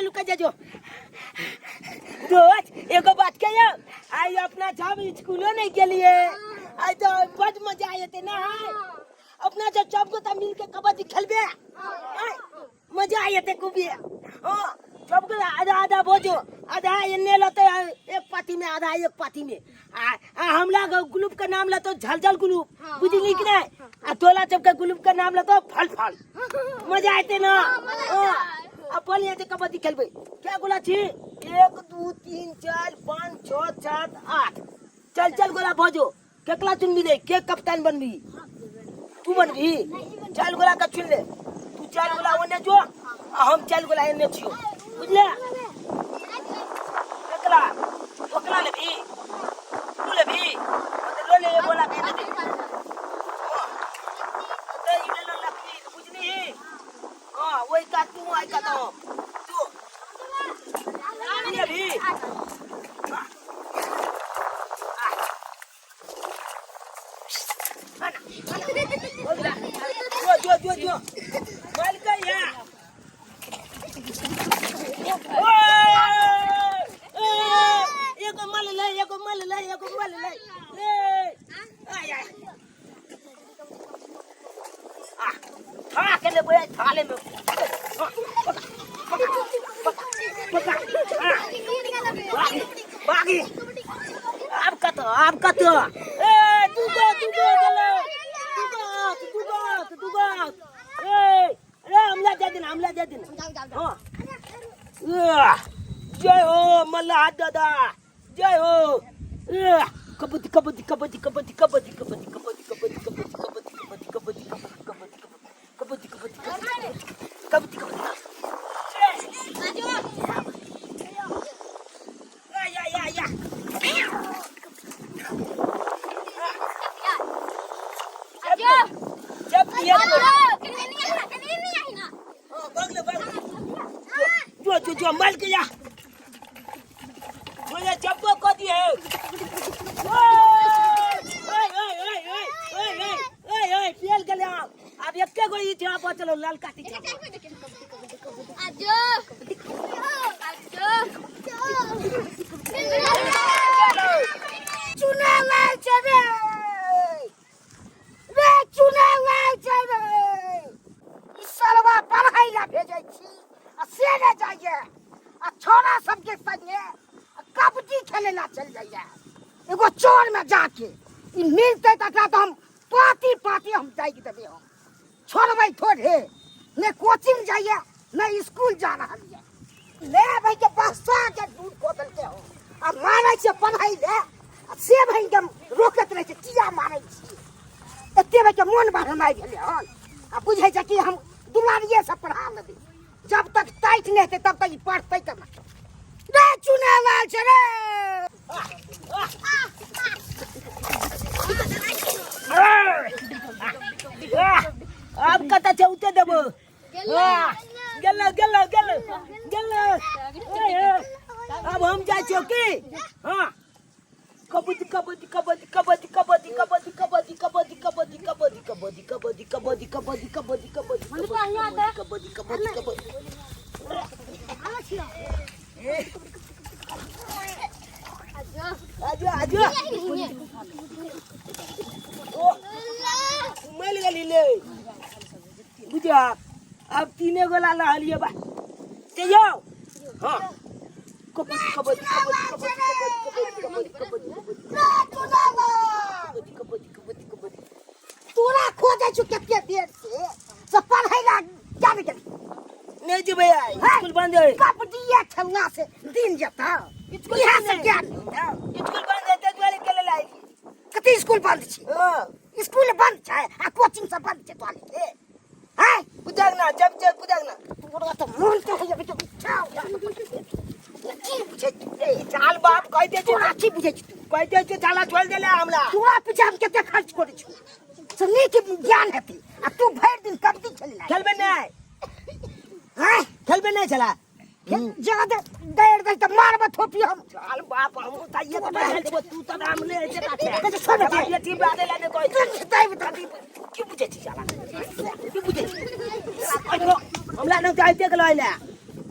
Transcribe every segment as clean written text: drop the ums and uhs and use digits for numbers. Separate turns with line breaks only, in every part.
लुका जाजो दोस्त एगो बात कहियो आई अपना जब स्कूलो नहीं गेलिए आई तो बड़ मजा आए थे ना अपना जब सबको तो मिल के कबड्डी खेलबे मजा आए थे खूब हां सबको आधा आधा बोझो आधा इन्ने लते एक पार्टी में आधा एक पार्टी में हमला ग्रुप का नाम ले तो झलझल ग्रुप बुझली कि नहीं आ टोला चप का ग्रुप का नाम ले तो फल फल मजा आते ना अपन ये कबड्डी खेलबे क्या गोला छी 1 2 3 4 5 6 7 8 चल चल गोला भोजो केकला चुनबी दे के कप्तान बनबी तू बनबी चल गोला का चुन ले तू चल गोला ओने जो हम चल गोला एने छियो बुझले केकला ओकला ले भी तू ले भी तो लो ले गोला के दे तो ये लो लकड़ी बुझनी हां वही का तू आई का तो तू ये भी जो माल का या एको माल ले आय था के ले बोए थाले में बागी आपका तो ए तू गलो तू ए अरे हमला दे दिन हां जय हो मल्ला दादा जय हो कबड्डी जो मल गया मुझे जब्बो को दिए ओए फेल गले अब एक गो ई जवाब चलो लाल काटी आजो चुनाव चले रे चुनाव चले ई सालवा पढ़ाई ला भेजै छी आ से न जाइए आ छोरा सबके संगे कबड्डी खेले ला चल जाइए एगो चोर में जाके ई मिलते तकरा तो हम पाती हम जाई देबे हम छोड़बै थोड़े ने कोचिंग जाइए न स्कूल जा रहल है ले भाई के बस्ता के दूध खोदल के हो आ मारै छै पढ़ाई ले आ से भाई के रोकत रहे छै किया मारै छी एते भाई के मन भरमाई भेले हन आ बुझै छै कि हम दुलारिये से पढ़ा लेबै जब तक टाइट नहीं थे तब तक पढ़ते करना रे चुनाव चले अब कता चौते देबो गेलो अब हम जाय छो की हां कबड्डी आजो ओ मल गली ले बुझा अब तीने गोला लहलिए बा ते यो हां कबड्डी तोरा खोजे छु केते देर से सब पढ़ाई ला जाने के नहीं जी भैया स्कूल बंद है कबड्डी खेलना से दिन जाता स्कूल यहां से क्या स्कूल बंद है ते वाले के लाई कते स्कूल बंद छी स्कूल बंद छै आ कोचिंग सब बंद छै तोले हैं बुझागना जब बुझागना तोरा तो मन के है बेटा की बुझे चाल बाप कह दे तोरा की बुझे कह दे जे चाला छोड़ देले हमरा तोरा पीछे हम केते खर्च करे छु सनी के ज्ञान हेती आ तू भर दिन कबड्डी खेलबे नहीं खेलबे नहीं चला ज्यादा देर तक तो मारबे थोपी हम चाल बाप हम ताइए तो खेल देबो तू तो नाम ले जे काटे छोड़ दे ये टीम बादे लाने कोई तई बता दी की बुझे छी चाला की बुझे छी हमला न जाई देख लइला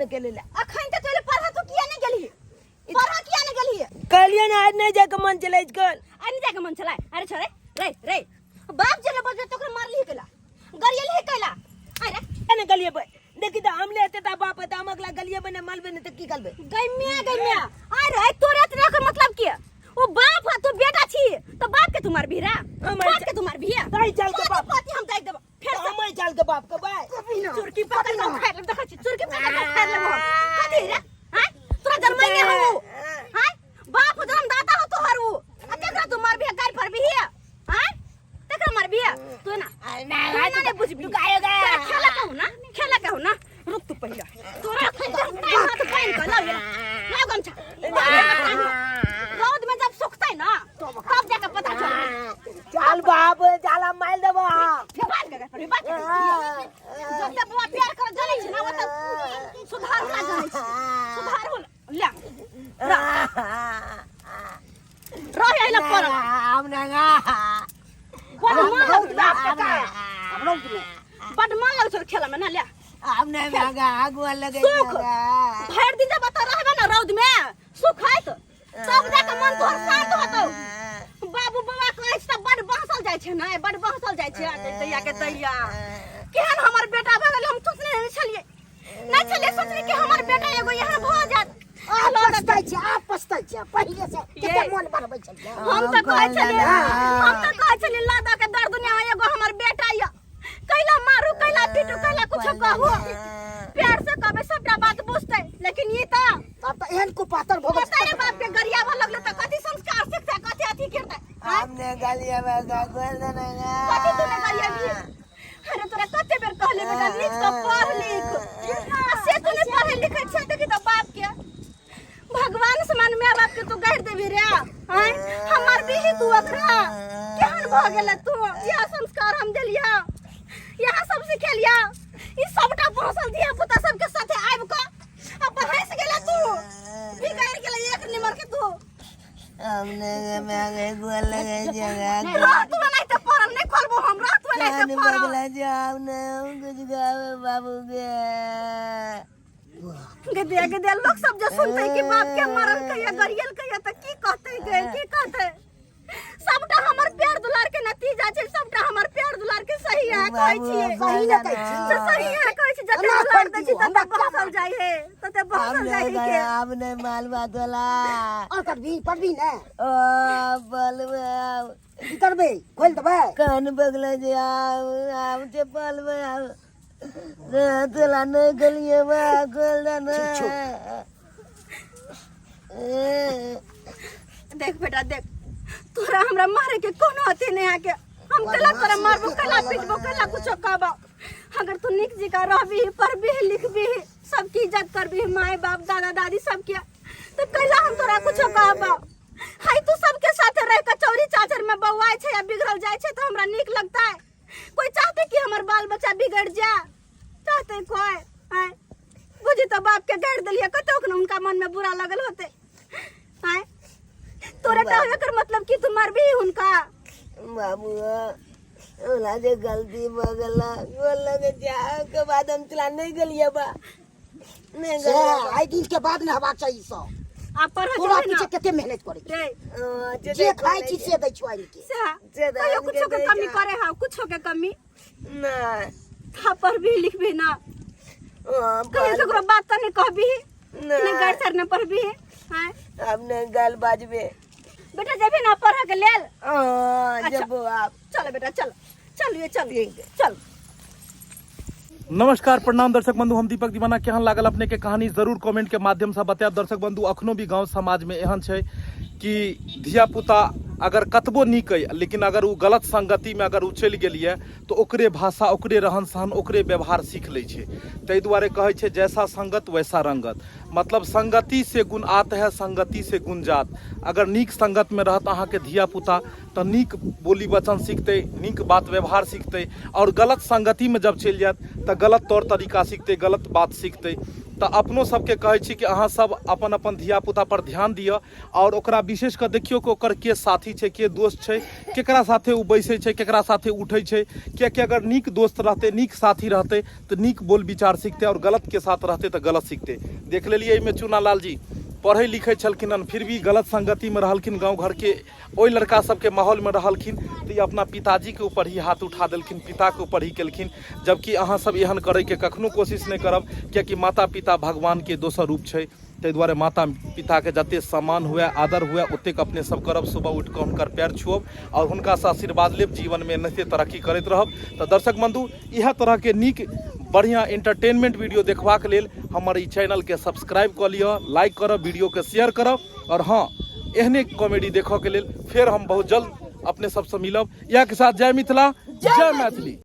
न केले ला
अखन तक तोले पढ़ा तो किया नहीं गेली पढ़ा किया नहीं गेली
कहलिए ना आज नहीं जाके मन चले कल
आई नहीं जाके मन चला अरे छोरे रे रे बाप जले बजे तो मार ली केला गरियल ही केला अरे
ने गलिए बे देखी तो हम लेते ता बाप ता हमकला गलिए बने माल बने तो की करबे
गैमिया अरे तोरे इतना का मतलब क्या वो बाप है तू बेटा छी तो बाप के तुम्हार भी रा बाप के तुम्हार भी है
नहीं चल के बाप
पाती हम देख देब फिर से
हम चल के बाप के बाय
चुरकी पकड़ के खाए ले देखा छी चुरकी पकड़ के खाए ले कथि रे हां तोरा जन्म में हो हां बाप जन्म दाता हो तो हरु केकरा तुम्हार भी गाय पर भी है हां तेकरा मार भी है तू ना ना बुझ भी गाएगा खेला कहू ना रुक तू पहले तोरा हाथ पाइन कर लाओ गमछा रोड में जब सुखतै ना तब जाके पता चल
चल बाप जाला माइल देबो
बात कर पर बात जब जब बुआ प्यार कर जानै छ ना मतलब सुधार ना जानै छ सुधार हो ले रह आइला पर
हमनगा
बड मन
बाप के का हम लोग में
बड मन लग छ खेला में ना ले
हमने मांगा आगुआ लगे
सुख भर दिन जब बता रहबे ना रौद में सुख है तो सब जाके मन तोहर शांत होतौ बाबू बाबा कहै छ त बड बहसल जाय छै ना बड बहसल जाय छै दैया के दैया केहन हमर बेटा भ गेल हम सोचने नहीं छलिए नहीं छलिए सोचने कि हमर बेटा एगो यहाँ भ जात
आप पछताई छ पहिले से केते मन बनबै छ
हम त कहै छलिए लादा के दर दुनिया में एगो हमर बेटा या कैला मारू कैला पीटू कैला कुछ कहू प्यार से कहबे सबटा बात बुझतै लेकिन ये त
अब त एहन को पातर भोग
तेरे बाप के गरिया भ लगले त कथि संस्कार सिखतै कथि अथि करतै
हमने गलिया में का गोल देना
कथि तूने गरिया भी अरे तोरा कते बेर कहले बेटा लिख तो पढ़ लिख से तूने पढ़े लिखे छ देखि त बाप के भगवान समान में बाप के तू गाड़ देबी रे हैं हमर भी ही तू अखरा केहन भ गेल तू यह संस्कार हम देलिया यह सब सिखेलिया ई सबटा पहुंचल दिया पुता सबके साथे आइब क अब हंस गेला तू बिगाड़ गेला एक नंबर के तू
हमने मांगे गोल लगे जगह
रात में नहीं त परम नहीं खोलबो हम रात में नहीं त परम
बगला जाओ ना कुछ गावे बाबू
गदे लोग सब जो सुनते कि बाप के मरल कहिया गरियल कहिया त की कहते गए की कहते सबटा हमर प्यार दुलार के नतीजा छै सबटा हमर प्यार दुलार के सही है कहै छियै
सही न कहै छी
सही है कहै छी जते दुलार दै छी तते बहसल जाइ है तते बहसल जाइ है के
हमने माल बात वाला
और कभी पढ़बी ना
ओ बलवा
की करबे खोल देबे
कान बगला जाओ हम से बलवा तोला नहीं गलिए बा गोल देना
देख बेटा देख तोरा हमरा मारे के कोनो अथी नहीं आके हम कला तोरा मारबो कला पीटबो कला कुछो कहबो अगर तू निक जी का रहबी पढ़बी लिखबी सबकी इज्जत करबी माय बाप दादा दादी सबके तो कला हम तोरा कुछो कहबो हाय तू सबके साथे रह के चौरी चाचर में बौआय छै या बिगड़ल जाय छै तो हमरा निक लगता है कोई चाहते कि हमर बाल बच्चा बिगड़ जा चाहते कोई हाय बुझी तो बाप के गाड़ देलिए कतो न उनका मन में बुरा लगल होते हाय तोरा कहवे कर मतलब कि तू मार भी उनका
बाबू ओला जे गलती बगला गोल लगे जाओ के बाद हम चला नहीं गलिए बा नहीं
से
गलिए
आई दिन के बाद न हवा चाहिए सो
आप पर
तोरा
हो
पीछे केते मेहनत करे
रे
जे खाई छी से दै छुआई के
से कहियो कुछो के कमी करे हा कुछो के कमी
ना
था पर भी लिखबी ना कहियो ककरो बात त नहीं कहबी नहीं गाड़ सर न पढ़बी हां
हमने गाल बाजबे
बेटा जेबी ना पढ़ के लेल
जब आप
चलो बेटा चल चलिए चल
नमस्कार प्रणाम दर्शक बंधु हम दीपक दीवाना केहन लागल अपने के कहानी जरूर कमेंट के माध्यम से बतायब। दर्शक बंधु अखनो भी गांव समाज में एहन छै कि धिया पुता अगर कतबो नीक अइ लेकिन अगर वो गलत संगति में अगर चलि गेलिए तो ओकरे भाषा ओकरे रहन सहन ओकरे व्यवहार सीख लै छै। ताहि दुआरे कहै छै जैसा संगत वैसा रंगत, मतलब संगति से गुण आत है संगति से गुण जात। अगर नीक संगत में रहत अहाँके धिया पुता तो नीक बोली वचन सीखते, नीक बात व्यवहार सीखते, और गलत संगति में जब चलि जायत तो गलत तौर तरीका सीखते, गलत बात सीखते। तो अपनो सबके कहै छी कि अहाँ सब अपन अपन धिया पुता पर ध्यान दिअ और ओकरा विशेष कर देखियो कि ओकर के साथी छै, के दोस्त छै, केकरा साथे उ बैसै छै, केकरा साथे उठै छै। कियाकि अगर नीक दोस्त रहते, नीक साथी रहते तो नीक बोल विचार सीखते और गलत के साथ रहते तो गलत सीखते। देख लेलिए एहिमे चूनालाल जी पढ़े लिखे छलखिन हन, फिर भी गलत संगति में रहलखिन, गाँव घर के ओहि लड़का सबके माहौल में रहलखिन तो ये अपना पिताजी के ऊपर ही हाथ उठा देलखिन, पिता के ऊपर ही केलखिन। जबकि अहाँ सब एहन करे के कखनो कोशिश नहीं करब, कियाकि माता पिता भगवान के दोसर रूप छै। ताहि दुआरे माता पिता के जते सम्मान हुए, आदर हुए, ओतेक अपने सब करब। सुबह उठ कऽ हुनकर पैर छुअब और हुनका से आशीर्वाद लेब, जीवन में एनाहिते तरक्की करैत रहब। तो दर्शक बंधु, इएह तरह के नीक बढ़िया एंटरटेनमेंट वीडियो देखबाक लेल हमर ई चैनल के सब्सक्राइब कऽ लिअ, लाइक करब, वीडियो के शेयर करब। और हाँ, एहने कॉमेडी देखऽ के लेल फिर हम बहुत जल्द अपने सबसे मिलब। इएह के साथ जय मिथिला, जय मैथिली।